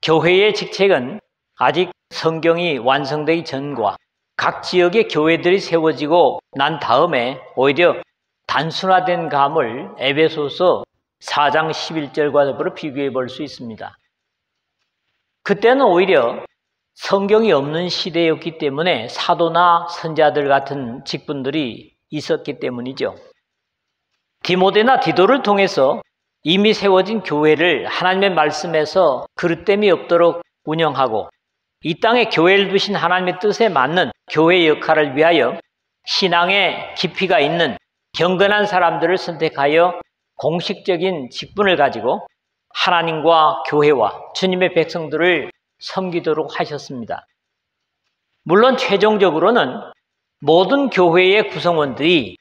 교회의 직책은 아직 성경이 완성되기 전과 각 지역의 교회들이 세워지고 난 다음에 오히려 단순화된 감을 에베소서 4장 11절과 더불어 비교해 볼 수 있습니다. 그때는 오히려 성경이 없는 시대였기 때문에 사도나 선자들 같은 직분들이 있었기 때문이죠. 디모데나 디도를 통해서 이미 세워진 교회를 하나님의 말씀에서 그릇됨이 없도록 운영하고 이 땅에 교회를 두신 하나님의 뜻에 맞는 교회의 역할을 위하여 신앙의 깊이가 있는 경건한 사람들을 선택하여 공식적인 직분을 가지고 하나님과 교회와 주님의 백성들을 섬기도록 하셨습니다. 물론 최종적으로는 모든 교회의 구성원들이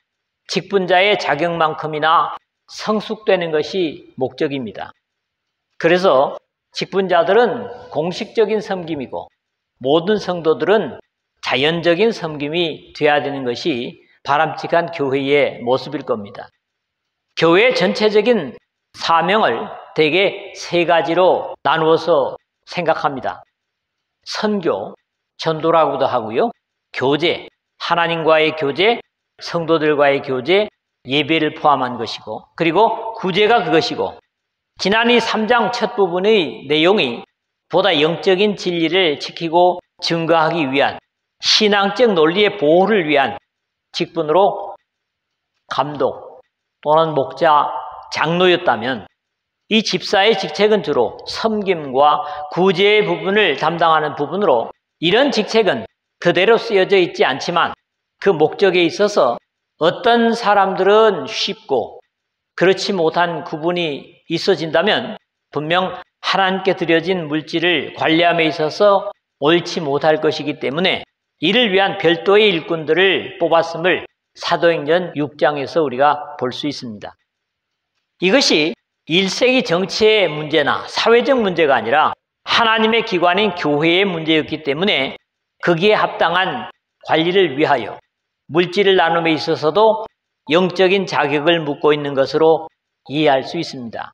직분자의 자격만큼이나 성숙되는 것이 목적입니다. 그래서 직분자들은 공식적인 섬김이고 모든 성도들은 자연적인 섬김이 되어야 되는 것이 바람직한 교회의 모습일 겁니다. 교회의 전체적인 사명을 대개 세 가지로 나누어서 생각합니다. 선교, 전도라고도 하고요. 교제, 하나님과의 교제, 성도들과의 교제, 예배를 포함한 것이고, 그리고 구제가 그것이고, 지난 이 3장 첫 부분의 내용이 보다 영적인 진리를 지키고 증거하기 위한 신앙적 논리의 보호를 위한 직분으로 감독 또는 목자, 장로였다면 이 집사의 직책은 주로 섬김과 구제의 부분을 담당하는 부분으로 이런 직책은 그대로 쓰여져 있지 않지만 그 목적에 있어서 어떤 사람들은 쉽고 그렇지 못한 구분이 있어진다면 분명 하나님께 드려진 물질을 관리함에 있어서 옳지 못할 것이기 때문에 이를 위한 별도의 일꾼들을 뽑았음을 사도행전 6장에서 우리가 볼 수 있습니다. 이것이 1세기 정치의 문제나 사회적 문제가 아니라 하나님의 기관인 교회의 문제였기 때문에 거기에 합당한 관리를 위하여 물질을 나눔에 있어서도 영적인 자격을 묻고 있는 것으로 이해할 수 있습니다.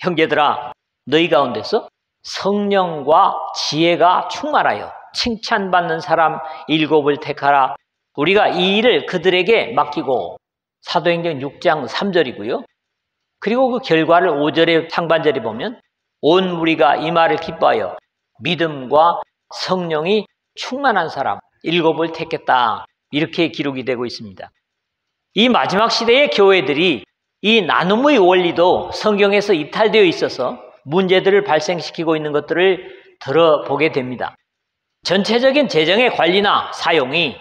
형제들아, 너희 가운데서 성령과 지혜가 충만하여 칭찬받는 사람 7을 택하라. 우리가 이 일을 그들에게 맡기고, 사도행전 6장 3절이고요. 그리고 그 결과를 5절의 상반절에 보면 온 무리가 이 말을 기뻐하여 믿음과 성령이 충만한 사람 7을 택했다. 이렇게 기록이 되고 있습니다. 이 마지막 시대의 교회들이 이 나눔의 원리도 성경에서 이탈되어 있어서 문제들을 발생시키고 있는 것들을 들어보게 됩니다. 전체적인 재정의 관리나 사용이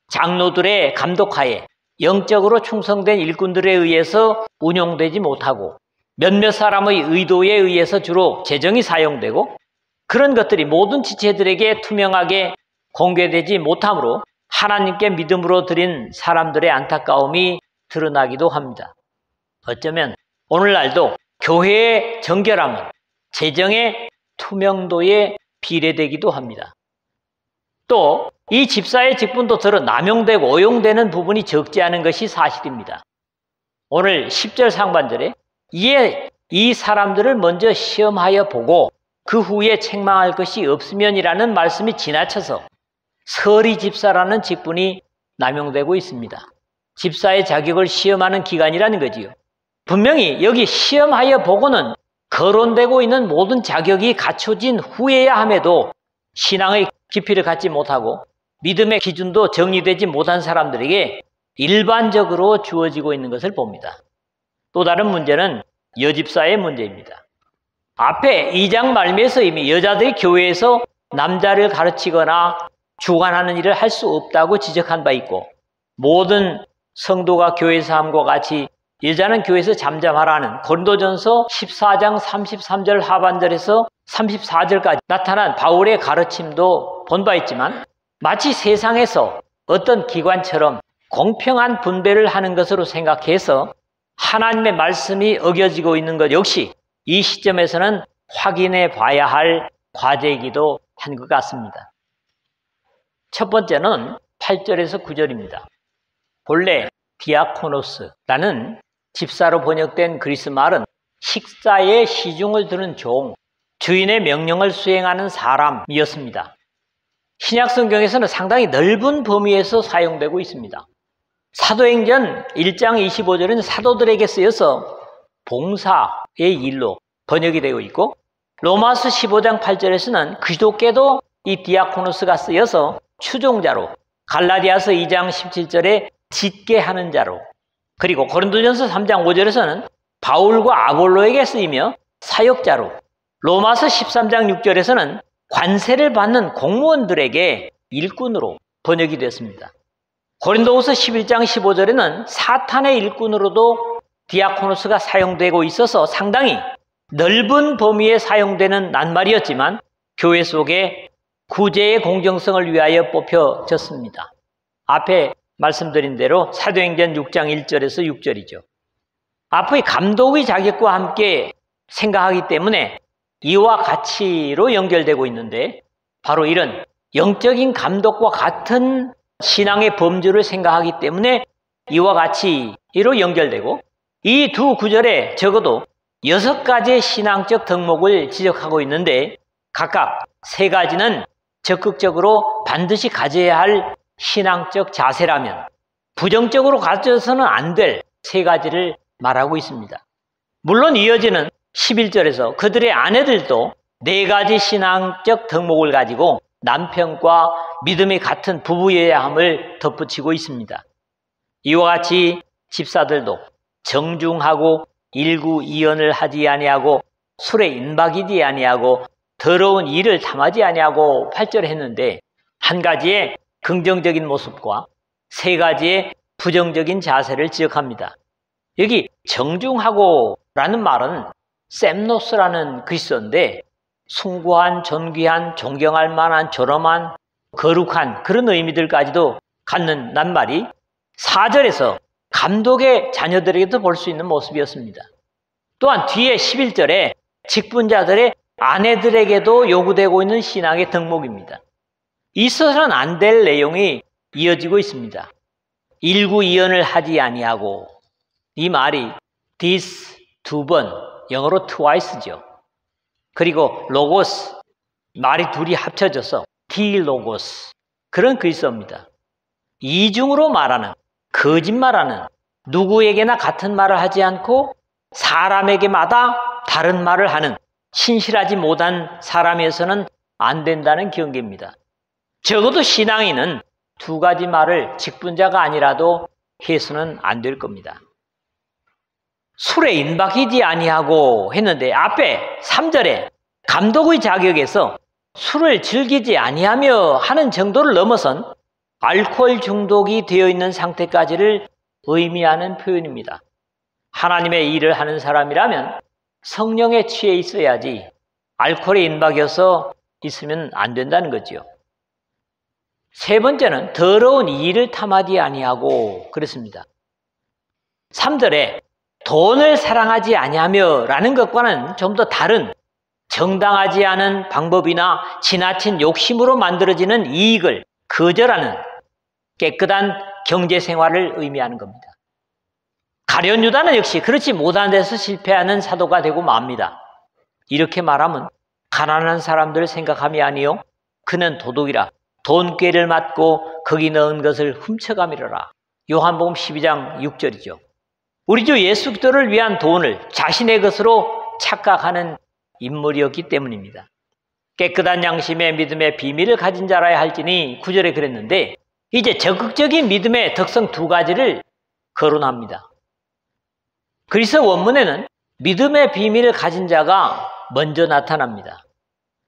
장로들의 감독하에 영적으로 충성된 일꾼들에 의해서 운용되지 못하고 몇몇 사람의 의도에 의해서 주로 재정이 사용되고 그런 것들이 모든 지체들에게 투명하게 공개되지 못하므로 하나님께 믿음으로 드린 사람들의 안타까움이 드러나기도 합니다. 어쩌면 오늘날도 교회의 정결함은 재정의 투명도에 비례되기도 합니다. 또 이 집사의 직분도 더러 남용되고 오용되는 부분이 적지 않은 것이 사실입니다. 오늘 10절 상반절에 이에 이 사람들을 먼저 시험하여 보고 그 후에 책망할 것이 없으면이라는 말씀이 지나쳐서 서리 집사라는 직분이 남용되고 있습니다. 집사의 자격을 시험하는 기간이라는 거지요. 분명히 여기 시험하여 보고는 거론되고 있는 모든 자격이 갖춰진 후에야 함에도 신앙의 깊이를 갖지 못하고 믿음의 기준도 정리되지 못한 사람들에게 일반적으로 주어지고 있는 것을 봅니다. 또 다른 문제는 여집사의 문제입니다. 앞에 2장 말미에서 이미 여자들이 교회에서 남자를 가르치거나 주관하는 일을 할 수 없다고 지적한 바 있고 모든 성도가 교회에서 함과 같이 여자는 교회에서 잠잠하라는 고린도전서 14장 33절 하반절에서 34절까지 나타난 바울의 가르침도 본 바 있지만 마치 세상에서 어떤 기관처럼 공평한 분배를 하는 것으로 생각해서 하나님의 말씀이 어겨지고 있는 것 역시 이 시점에서는 확인해 봐야 할 과제이기도 한 것 같습니다. 첫 번째는 8절에서 9절입니다. 본래 디아코노스라는 집사로 번역된 그리스 말은 식사에 시중을 두는 종, 주인의 명령을 수행하는 사람이었습니다. 신약 성경에서는 상당히 넓은 범위에서 사용되고 있습니다. 사도행전 1장 25절은 사도들에게 쓰여서 봉사의 일로 번역이 되고 있고, 로마서 15장 8절에서는 그리스도께도 이 디아코노스가 쓰여서 추종자로, 갈라디아서 2장 17절에 짓게 하는 자로, 그리고 고린도전서 3장 5절에서는 바울과 아볼로에게 쓰이며 사역자로, 로마서 13장 6절에서는 관세를 받는 공무원들에게 일꾼으로 번역이 됐습니다. 고린도후서 11장 15절에는 사탄의 일꾼으로도 디아코노스가 사용되고 있어서 상당히 넓은 범위에 사용되는 낱말이었지만 교회 속에 구제의 공정성을 위하여 뽑혀졌습니다. 앞에 말씀드린 대로 사도행전 6장 1절에서 6절이죠. 앞의 감독의 자격과 함께 생각하기 때문에 이와 같이로 연결되고 있는데, 바로 이런 영적인 감독과 같은 신앙의 범주를 생각하기 때문에 이와 같이로 연결되고, 이 두 구절에 적어도 6가지의 신앙적 덕목을 지적하고 있는데, 각각 3가지는 적극적으로 반드시 가져야 할 신앙적 자세라면 부정적으로 가져서는 안 될 3가지를 말하고 있습니다. 물론 이어지는 11절에서 그들의 아내들도 4가지 신앙적 덕목을 가지고 남편과 믿음이 같은 부부여야 함을 덧붙이고 있습니다. 이와 같이 집사들도 정중하고 일구이연을 하지 아니하고 술에 인박이지 아니하고 더러운 일을 탐하지 아니하고 8절에 했는데, 한 가지의 긍정적인 모습과 3가지의 부정적인 자세를 지적합니다. 여기 정중하고라는 말은 셈노스라는 그리스어인데, 숭고한, 존귀한, 존경할 만한, 존엄한, 거룩한 그런 의미들까지도 갖는 낱말이 4절에서 감독의 자녀들에게도 볼 수 있는 모습이었습니다. 또한 뒤에 11절에 직분자들의 아내들에게도 요구되고 있는 신앙의 덕목입니다. 있어서는 안 될 내용이 이어지고 있습니다. 일구이연을 하지 아니하고, 이 말이 this 2번, 영어로 twice죠. 그리고 로고스, 말이 둘이 합쳐져서 디로고스, 그런 그리스어입니다. 이중으로 말하는, 거짓말하는, 누구에게나 같은 말을 하지 않고 사람에게마다 다른 말을 하는 신실하지 못한 사람에서는 안 된다는 경계입니다. 적어도 신앙인은 2가지 말을 직분자가 아니라도 해서는 안 될 겁니다. 술에 인박이지 아니하고 했는데, 앞에 3절에 감독의 자격에서 술을 즐기지 아니하며 하는 정도를 넘어선 알코올 중독이 되어 있는 상태까지를 의미하는 표현입니다. 하나님의 일을 하는 사람이라면 성령에 취해 있어야지 알코올에 인박해서 있으면 안 된다는 거죠. 3번째는 더러운 일을 탐하지 아니하고 그랬습니다. 3절에 돈을 사랑하지 아니하며 라는 것과는 좀 더 다른, 정당하지 않은 방법이나 지나친 욕심으로 만들어지는 이익을 거절하는 깨끗한 경제생활을 의미하는 겁니다. 가룟 유다는 역시 그렇지 못한 데서 실패하는 사도가 되고 맙니다. 이렇게 말하면 가난한 사람들을 생각함이 아니요 그는 도둑이라 돈꾀를 맞고 거기 넣은 것을 훔쳐가미러라. 요한복음 12장 6절이죠. 우리 주 예수 그리스도를 위한 돈을 자신의 것으로 착각하는 인물이었기 때문입니다. 깨끗한 양심의 믿음의 비밀을 가진 자라야 할지니 9절에 그랬는데, 이제 적극적인 믿음의 특성 2가지를 거론합니다. 그리스 원문에는 믿음의 비밀을 가진 자가 먼저 나타납니다.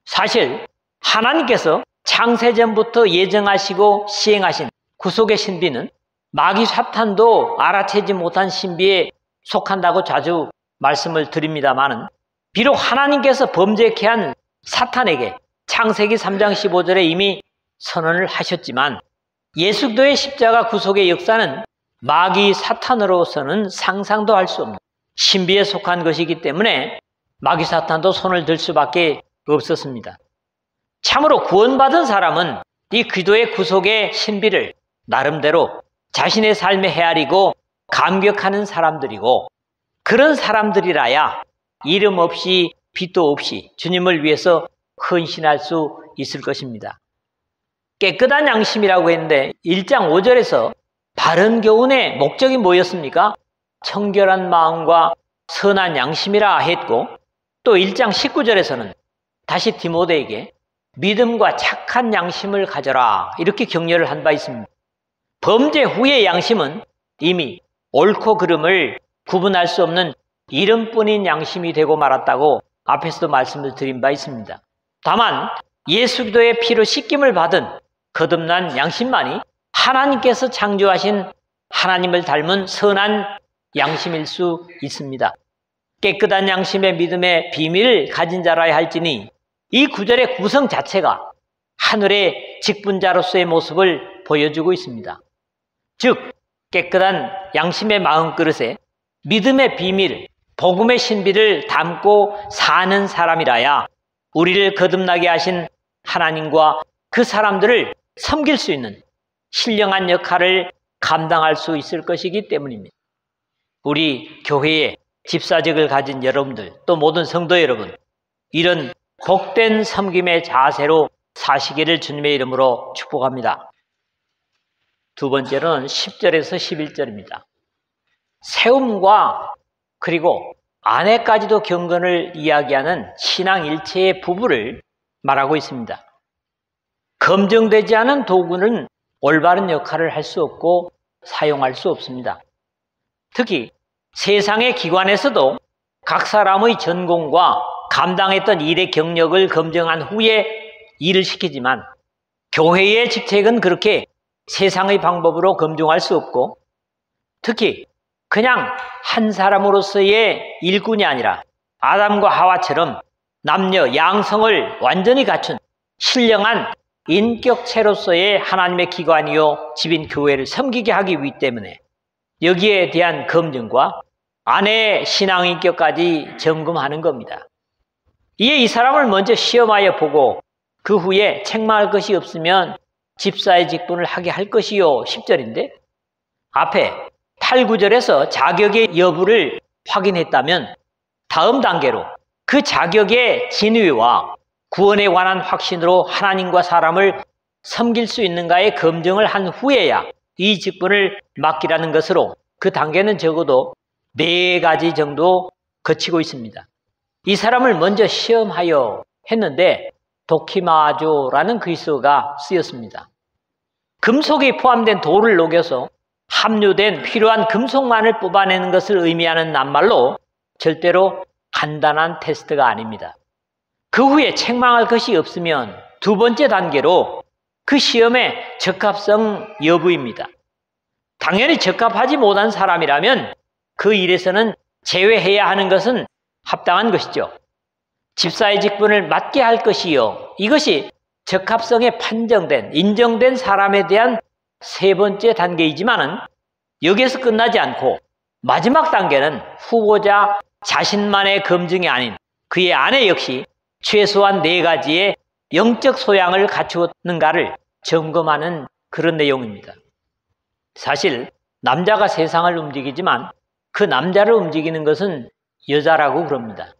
사실 하나님께서 창세전부터 예정하시고 시행하신 구속의 신비는 마귀 사탄도 알아채지 못한 신비에 속한다고 자주 말씀을 드립니다마는, 비록 하나님께서 범죄케 한 사탄에게 창세기 3장 15절에 이미 선언을 하셨지만, 예수 그리스도의 십자가 구속의 역사는 마귀 사탄으로서는 상상도 할 수 없는 신비에 속한 것이기 때문에 마귀 사탄도 손을 들 수밖에 없었습니다. 참으로 구원받은 사람은 이 그리스도의 구속의 신비를 나름대로 자신의 삶에 헤아리고 감격하는 사람들이고, 그런 사람들이라야 이름 없이 빚도 없이 주님을 위해서 헌신할 수 있을 것입니다. 깨끗한 양심이라고 했는데 1장 5절에서 바른 교훈의 목적이 뭐였습니까? 청결한 마음과 선한 양심이라 했고, 또 1장 19절에서는 다시 디모데에게 믿음과 착한 양심을 가져라 이렇게 격려를 한 바 있습니다. 범죄 후의 양심은 이미 옳고 그름을 구분할 수 없는 이름뿐인 양심이 되고 말았다고 앞에서도 말씀을 드린 바 있습니다. 다만 예수 그리스도의 피로 씻김을 받은 거듭난 양심만이 하나님께서 창조하신 하나님을 닮은 선한 양심일 수 있습니다. 깨끗한 양심의 믿음의 비밀을 가진 자라야 할지니 이 구절의 구성 자체가 하늘의 직분자로서의 모습을 보여주고 있습니다. 즉 깨끗한 양심의 마음그릇에 믿음의 비밀, 복음의 신비를 담고 사는 사람이라야 우리를 거듭나게 하신 하나님과 그 사람들을 섬길 수 있는 신령한 역할을 감당할 수 있을 것이기 때문입니다. 우리 교회에 집사직을 가진 여러분들, 또 모든 성도 여러분, 이런 복된 섬김의 자세로 사시기를 주님의 이름으로 축복합니다. 두 번째는 10절에서 11절입니다. 세움과 그리고 아내까지도 경건을 이야기하는 신앙 일체의 부부를 말하고 있습니다. 검증되지 않은 도구는 올바른 역할을 할 수 없고 사용할 수 없습니다. 특히 세상의 기관에서도 각 사람의 전공과 감당했던 일의 경력을 검증한 후에 일을 시키지만 교회의 직책은 그렇게 세상의 방법으로 검증할 수 없고, 특히 그냥 한 사람으로서의 일꾼이 아니라 아담과 하와처럼 남녀 양성을 완전히 갖춘 신령한 인격체로서의 하나님의 기관이요 집인 교회를 섬기게 하기 위해 때문에 여기에 대한 검증과 아내의 신앙인격까지 점검하는 겁니다. 이에 이 사람을 먼저 시험하여 보고 그 후에 책망할 것이 없으면 집사의 직분을 하게 할 것이요 10절인데, 앞에 8, 9절에서 자격의 여부를 확인했다면 다음 단계로 그 자격의 진위와 구원에 관한 확신으로 하나님과 사람을 섬길 수 있는가의 검증을 한 후에야 이 직분을 맡기라는 것으로 그 단계는 적어도 4가지 정도 거치고 있습니다. 이 사람을 먼저 시험하여 했는데 도키마조라는 그리스어가 쓰였습니다. 금속이 포함된 돌을 녹여서 함유된 필요한 금속만을 뽑아내는 것을 의미하는 낱말로 절대로 간단한 테스트가 아닙니다. 그 후에 책망할 것이 없으면 두 번째 단계로 그 시험의 적합성 여부입니다. 당연히 적합하지 못한 사람이라면 그 일에서는 제외해야 하는 것은 합당한 것이죠. 집사의 직분을 맡게 할 것이요, 이것이 적합성에 판정된, 인정된 사람에 대한 3번째 단계이지만은 여기에서 끝나지 않고 마지막 단계는 후보자 자신만의 검증이 아닌 그의 아내 역시 최소한 4가지의 영적 소양을 갖추었는가를 점검하는 그런 내용입니다. 사실 남자가 세상을 움직이지만 그 남자를 움직이는 것은 여자라고 그럽니다.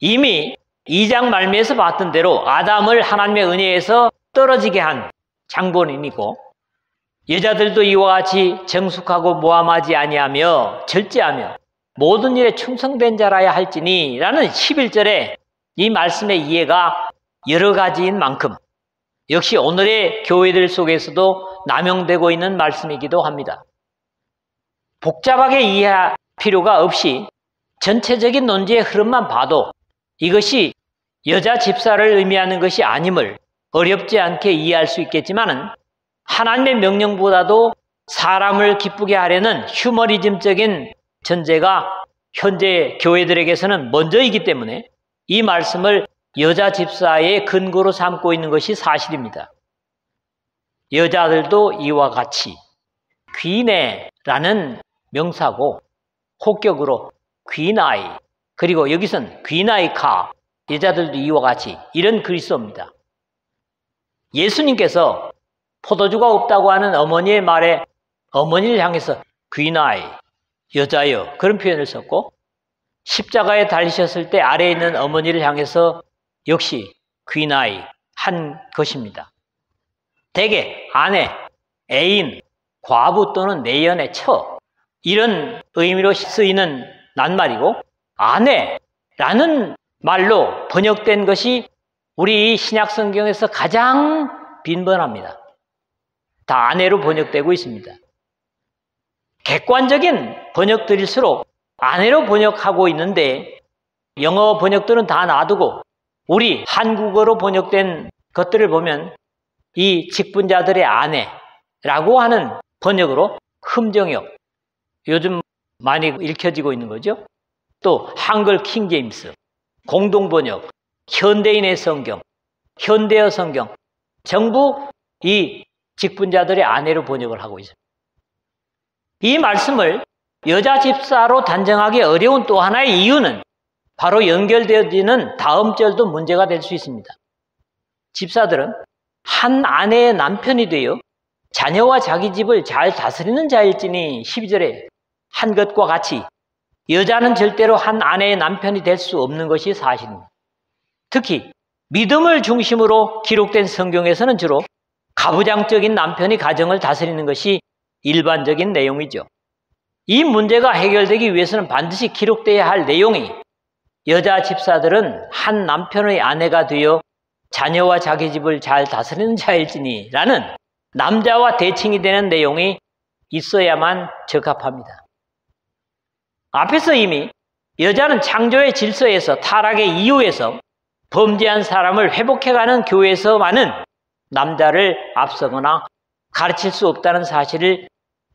이미 2장 말미에서 봤던 대로 아담을 하나님의 은혜에서 떨어지게 한 장본인이고, 여자들도 이와 같이 정숙하고 모함하지 아니하며 절제하며 모든 일에 충성된 자라야 할지니 라는 11절에 이 말씀의 이해가 여러 가지인 만큼 역시 오늘의 교회들 속에서도 남용되고 있는 말씀이기도 합니다. 복잡하게 이해할 필요가 없이 전체적인 논지의 흐름만 봐도 이것이 여자 집사를 의미하는 것이 아님을 어렵지 않게 이해할 수 있겠지만은 하나님의 명령보다도 사람을 기쁘게 하려는 휴머니즘적인 전제가 현재 교회들에게서는 먼저이기 때문에 이 말씀을 여자 집사의 근거로 삼고 있는 것이 사실입니다. 여자들도 이와 같이 귀내라는 명사고 혹격으로 귀나이, 그리고 여기선 귀나이카, 여자들도 이와 같이 이런 그리스어입니다. 예수님께서 포도주가 없다고 하는 어머니의 말에 어머니를 향해서 귀나이, 여자여 그런 표현을 썼고, 십자가에 달리셨을 때 아래에 있는 어머니를 향해서 역시 귀나이 한 것입니다. 대개 아내, 애인, 과부 또는 내연의 처 이런 의미로 쓰이는 낱말이고 아내라는 말로 번역된 것이 우리 신약 성경에서 가장 빈번합니다. 다 아내로 번역되고 있습니다. 객관적인 번역들일수록 아내로 번역하고 있는데 영어 번역들은 다 놔두고 우리 한국어로 번역된 것들을 보면 이 직분자들의 아내라고 하는 번역으로 흠정역, 요즘 많이 읽혀지고 있는 거죠. 또 한글 킹제임스, 공동번역, 현대인의 성경, 현대어 성경 전부 이 직분자들의 아내로 번역을 하고 있습니다. 이 말씀을 여자 집사로 단정하기 어려운 또 하나의 이유는 바로 연결되어지는 다음 절도 문제가 될 수 있습니다. 집사들은 한 아내의 남편이 되어 자녀와 자기 집을 잘 다스리는 자일지니 12절에 한 것과 같이 여자는 절대로 한 아내의 남편이 될 수 없는 것이 사실입니다. 특히 믿음을 중심으로 기록된 성경에서는 주로 가부장적인 남편이 가정을 다스리는 것이 일반적인 내용이죠. 이 문제가 해결되기 위해서는 반드시 기록되어야 할 내용이 여자 집사들은 한 남편의 아내가 되어 자녀와 자기 집을 잘 다스리는 자일지니 라는 남자와 대칭이 되는 내용이 있어야만 적합합니다. 앞에서 이미 여자는 창조의 질서에서 타락의 이유에서 범죄한 사람을 회복해가는 교회에서만은 남자를 앞서거나 가르칠 수 없다는 사실을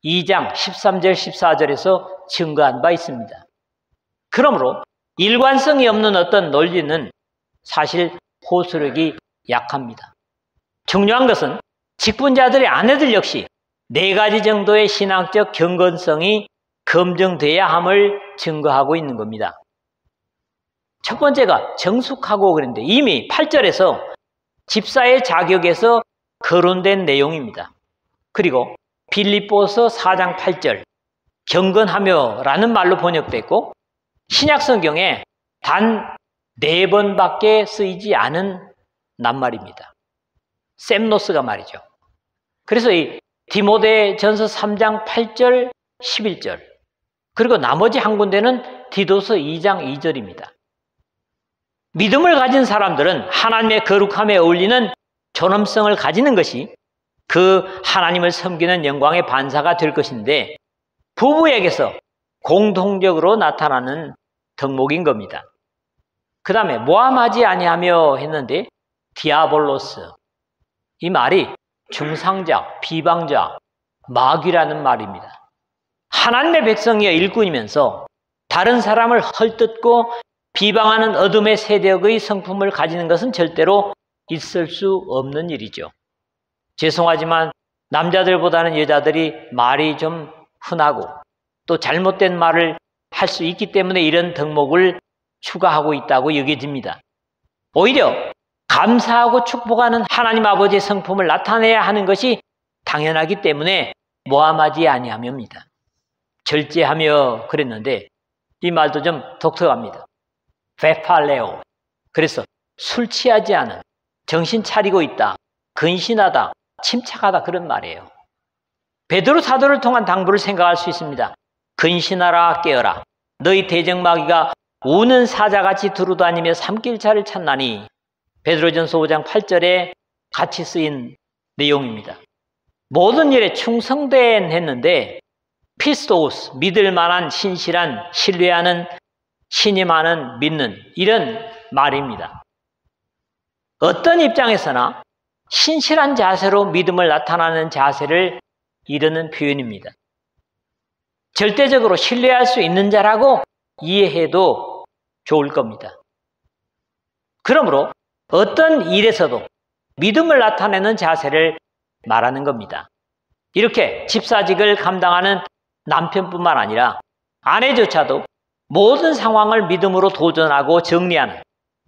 2장 13절 14절에서 증거한 바 있습니다. 그러므로 일관성이 없는 어떤 논리는 사실 호소력이 약합니다. 중요한 것은 직분자들의 아내들 역시 4가지 정도의 신학적 경건성이 검증돼야 함을 증거하고 있는 겁니다. 첫 번째가 정숙하고 그랬는데 이미 8절에서 집사의 자격에서 거론된 내용입니다. 그리고 빌립보서 4장 8절 경건하며 라는 말로 번역됐고 신약 성경에 단 4번밖에 쓰이지 않은 낱말입니다. 셈노스가 말이죠. 그래서 이 디모데전서 3장 8절 11절 그리고 나머지 한 군데는 디도서 2장 2절입니다. 믿음을 가진 사람들은 하나님의 거룩함에 어울리는 존엄성을 가지는 것이 그 하나님을 섬기는 영광의 반사가 될 것인데 부부에게서 공통적으로 나타나는 덕목인 겁니다. 그 다음에 모함하지 아니하며 했는데 디아볼로스 이 말이 중상자, 비방자, 마귀라는 말입니다. 하나님의 백성이여 일꾼이면서 다른 사람을 헐뜯고 비방하는 어둠의 세력의 성품을 가지는 것은 절대로 있을 수 없는 일이죠. 죄송하지만 남자들보다는 여자들이 말이 좀 흔하고 또 잘못된 말을 할 수 있기 때문에 이런 덕목을 추가하고 있다고 여겨집니다. 오히려 감사하고 축복하는 하나님 아버지의 성품을 나타내야 하는 것이 당연하기 때문에 모함하지 아니하며입니다. 절제하며 그랬는데 이 말도 좀 독특합니다. 베팔레오 그래서 술 취하지 않은 정신 차리고 있다, 근신하다, 침착하다 그런 말이에요. 베드로 사도를 통한 당부를 생각할 수 있습니다. 근신하라 깨어라 너희 대적마귀가 우는 사자같이 두루다니며 삼킬차를 찾나니 베드로전서 5장 8절에 같이 쓰인 내용입니다. 모든 일에 충성된 했는데 피스토스 믿을 만한 신실한 신뢰하는 신임하는 믿는 이런 말입니다. 어떤 입장에서나 신실한 자세로 믿음을 나타나는 자세를 이르는 표현입니다. 절대적으로 신뢰할 수 있는 자라고 이해해도 좋을 겁니다. 그러므로 어떤 일에서도 믿음을 나타내는 자세를 말하는 겁니다. 이렇게 집사직을 감당하는 남편뿐만 아니라 아내조차도 모든 상황을 믿음으로 도전하고 정리하는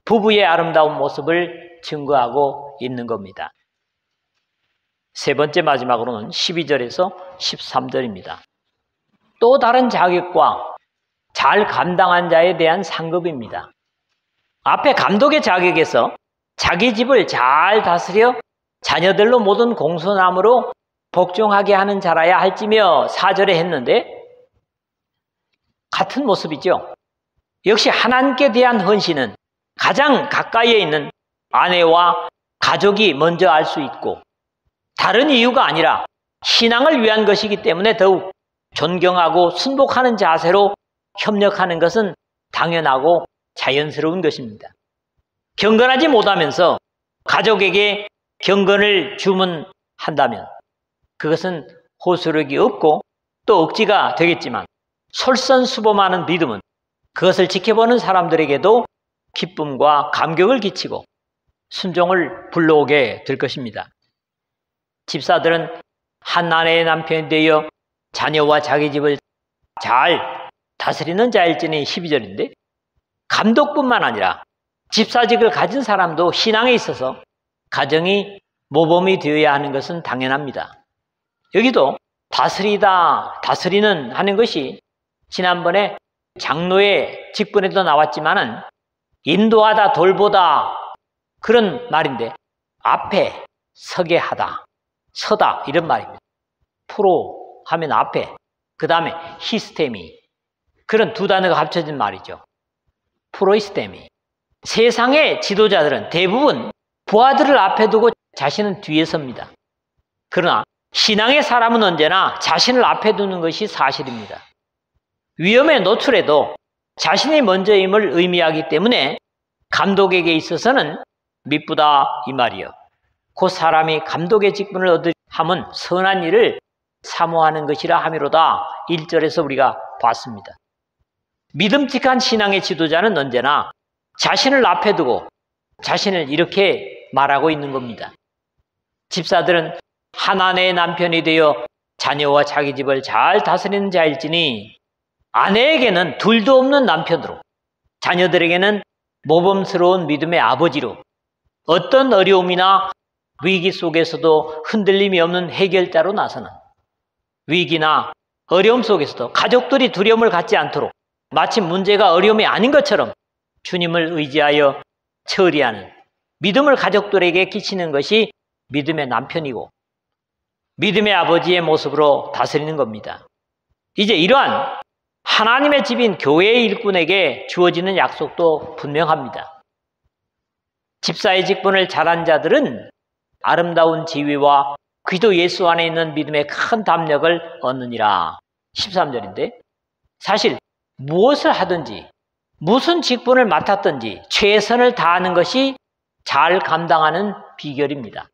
부부의 아름다운 모습을 증거하고 있는 겁니다. 세 번째 마지막으로는 12절에서 13절입니다. 또 다른 자격과 잘 감당한 자에 대한 상급입니다. 앞에 감독의 자격에서 자기 집을 잘 다스려 자녀들로 모든 공손함으로 복종하게 하는 자라야 할지며 4절에 했는데 같은 모습이죠. 역시 하나님께 대한 헌신은 가장 가까이에 있는 아내와 가족이 먼저 알 수 있고 다른 이유가 아니라 신앙을 위한 것이기 때문에 더욱 존경하고 순복하는 자세로 협력하는 것은 당연하고 자연스러운 것입니다. 경건하지 못하면서 가족에게 경건을 주문한다면 그것은 호소력이 없고 또 억지가 되겠지만 솔선수범하는 믿음은 그것을 지켜보는 사람들에게도 기쁨과 감격을 끼치고 순종을 불러오게 될 것입니다. 집사들은 한 아내의 남편이 되어 자녀와 자기 집을 잘 다스리는 자일지니 12절인데 감독뿐만 아니라 집사직을 가진 사람도 신앙에 있어서 가정이 모범이 되어야 하는 것은 당연합니다. 여기도 다스리는 하는 것이 지난번에 장로의 직분에도 나왔지만은 인도하다, 돌보다 그런 말인데 앞에 서게 하다, 서다 이런 말입니다. 프로 하면 앞에, 그 다음에 히스테미 그런 두 단어가 합쳐진 말이죠. 프로이스테미. 세상의 지도자들은 대부분 부하들을 앞에 두고 자신은 뒤에 섭니다. 그러나 신앙의 사람은 언제나 자신을 앞에 두는 것이 사실입니다. 위험에 노출해도 자신이 먼저임을 의미하기 때문에 감독에게 있어서는 미쁘다 이 말이요. 그 사람이 감독의 직분을 얻으함은 선한 일을 사모하는 것이라 함이로다 1절에서 우리가 봤습니다. 믿음직한 신앙의 지도자는 언제나 자신을 앞에 두고 자신을 이렇게 말하고 있는 겁니다. 집사들은 한 아내의 남편이 되어 자녀와 자기 집을 잘 다스리는 자일지니 아내에게는 둘도 없는 남편으로 자녀들에게는 모범스러운 믿음의 아버지로 어떤 어려움이나 위기 속에서도 흔들림이 없는 해결자로 나서는 위기나 어려움 속에서도 가족들이 두려움을 갖지 않도록 마치 문제가 어려움이 아닌 것처럼 주님을 의지하여 처리하는 믿음을 가족들에게 끼치는 것이 믿음의 남편이고 믿음의 아버지의 모습으로 다스리는 겁니다. 이제 이러한 하나님의 집인 교회의 일꾼에게 주어지는 약속도 분명합니다. 집사의 직분을 잘한 자들은 아름다운 지위와 그리스도 예수 안에 있는 믿음의 큰 담력을 얻느니라. 13절인데 사실 무엇을 하든지 무슨 직분을 맡았든지 최선을 다하는 것이 잘 감당하는 비결입니다.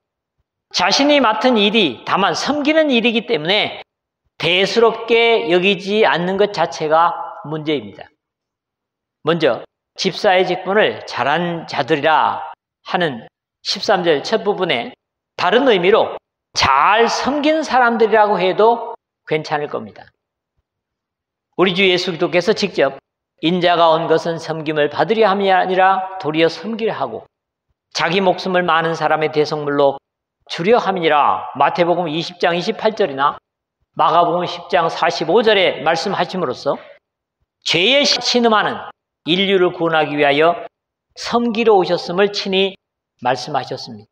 자신이 맡은 일이 다만 섬기는 일이기 때문에 대수롭게 여기지 않는 것 자체가 문제입니다. 먼저 집사의 직분을 잘한 자들이라 하는 13절 첫 부분에 다른 의미로 잘 섬긴 사람들이라고 해도 괜찮을 겁니다. 우리 주 예수 그리스도께서 직접 인자가 온 것은 섬김을 받으려 함이 아니라 도리어 섬기려 하고 자기 목숨을 많은 사람의 대속물로 주려 함이니라. 마태복음 20장 28절이나 마가복음 10장 45절에 말씀하심으로써 죄에 신음하는 인류를 구원하기 위하여 섬기러 오셨음을 친히 말씀하셨습니다.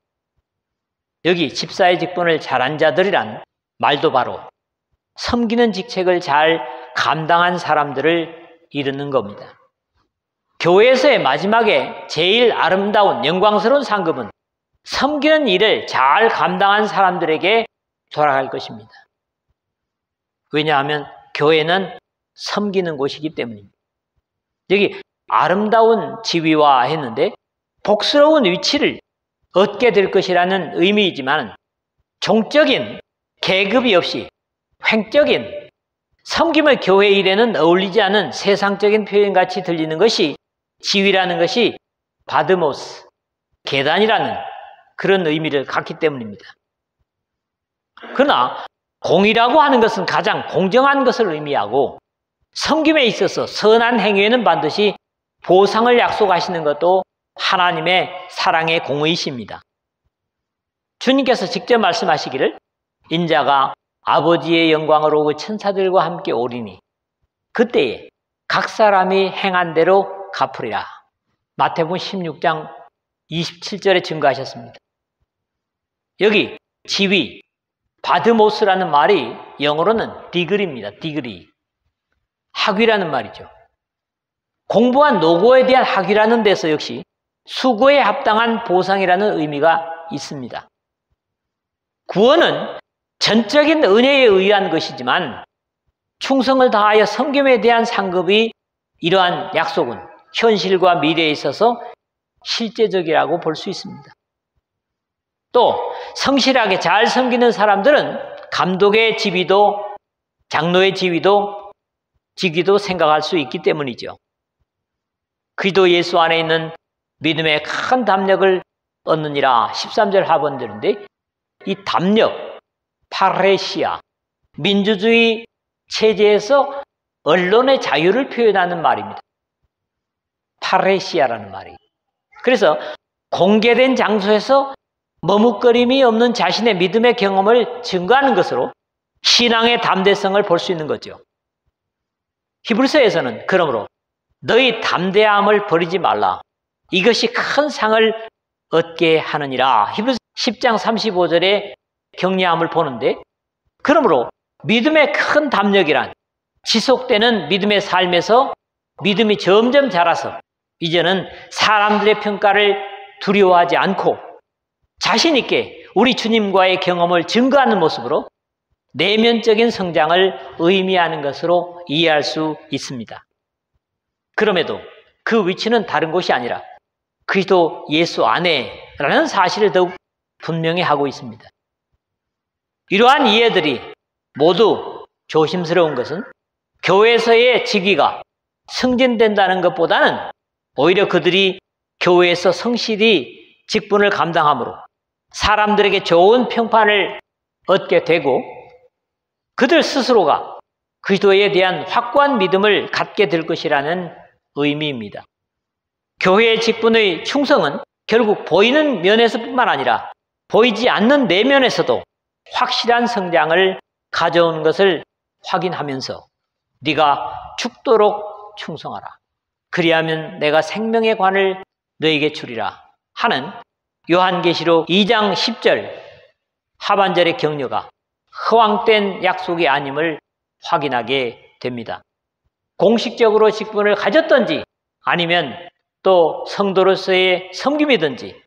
여기 집사의 직분을 잘한 자들이란 말도 바로 섬기는 직책을 잘 감당한 사람들을 이르는 겁니다. 교회에서의 마지막에 제일 아름다운 영광스러운 상급은 섬기는 일을 잘 감당한 사람들에게 돌아갈 것입니다. 왜냐하면 교회는 섬기는 곳이기 때문입니다. 여기 아름다운 지위와 했는데 복스러운 위치를 얻게 될 것이라는 의미이지만 종적인 계급이 없이 횡적인 섬김의 교회 일에는 어울리지 않은 세상적인 표현같이 들리는 것이 지위라는 것이 바드모스, 계단이라는 그런 의미를 갖기 때문입니다. 그러나 공의라고 하는 것은 가장 공정한 것을 의미하고 섬김에 있어서 선한 행위에는 반드시 보상을 약속하시는 것도 하나님의 사랑의 공의이십니다. 주님께서 직접 말씀하시기를 인자가 아버지의 영광으로 그 천사들과 함께 오리니 그때에 각 사람이 행한 대로 갚으리라. 마태복음 16장 27절에 증거하셨습니다. 여기 지위, 바드모스라는 말이 영어로는 디그리입니다. 디그리. 학위라는 말이죠. 공부한 노고에 대한 학위라는 데서 역시 수고에 합당한 보상이라는 의미가 있습니다. 구원은 전적인 은혜에 의한 것이지만 충성을 다하여 섬김에 대한 상급이 이러한 약속은 현실과 미래에 있어서 실제적이라고 볼 수 있습니다. 또 성실하게 잘 섬기는 사람들은 감독의 지위도 장로의 지위도 직위도 생각할 수 있기 때문이죠. 그리스도 예수 안에 있는 믿음의 큰 담력을 얻느니라 13절 하반절인데 이 담력, 파레시아, 민주주의 체제에서 언론의 자유를 표현하는 말입니다. 파레시아라는 말이. 그래서 공개된 장소에서 머뭇거림이 없는 자신의 믿음의 경험을 증거하는 것으로 신앙의 담대성을 볼 수 있는 거죠. 히브리서에서는 그러므로 너희 담대함을 버리지 말라. 이것이 큰 상을 얻게 하느니라. 히브리서 10장 35절의 격려함을 보는데 그러므로 믿음의 큰 담력이란 지속되는 믿음의 삶에서 믿음이 점점 자라서 이제는 사람들의 평가를 두려워하지 않고 자신 있게 우리 주님과의 경험을 증거하는 모습으로 내면적인 성장을 의미하는 것으로 이해할 수 있습니다. 그럼에도 그 위치는 다른 곳이 아니라 그리스도 예수 안에라는 사실을 더욱 분명히 하고 있습니다. 이러한 이해들이 모두 조심스러운 것은 교회에서의 직위가 승진된다는 것보다는 오히려 그들이 교회에서 성실히 직분을 감당함으로 사람들에게 좋은 평판을 얻게 되고 그들 스스로가 그리스도에 대한 확고한 믿음을 갖게 될 것이라는 의미입니다. 교회의 직분의 충성은 결국 보이는 면에서뿐만 아니라 보이지 않는 내면에서도 확실한 성장을 가져오는 것을 확인하면서 네가 죽도록 충성하라. 그리하면 내가 생명의 관을 너에게 주리라 하는 요한계시록 2장 10절 하반절의 격려가 허황된 약속이 아님을 확인하게 됩니다. 공식적으로 직분을 가졌든지 아니면 또 성도로서의 섬김이든지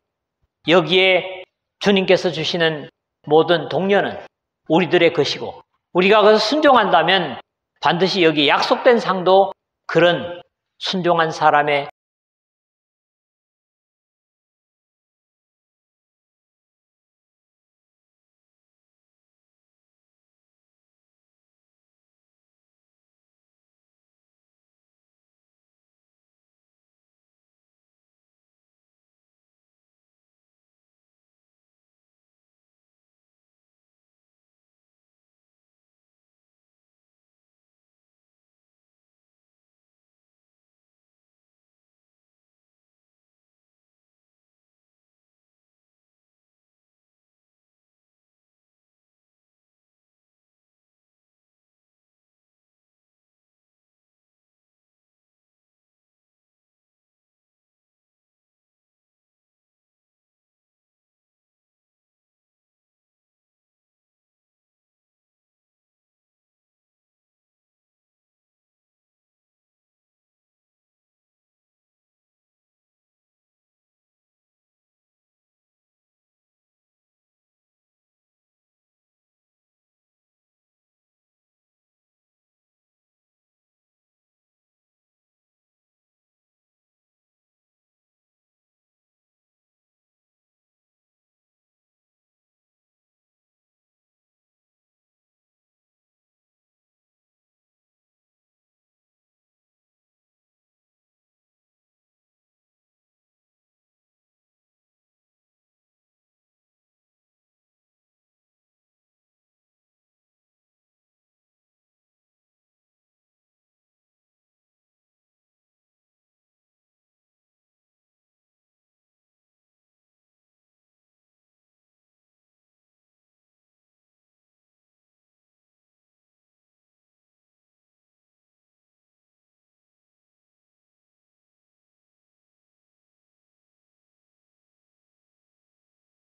여기에 주님께서 주시는 모든 동료는 우리들의 것이고 우리가 그것을 순종한다면 반드시 여기 약속된 상도 그런 순종한 사람의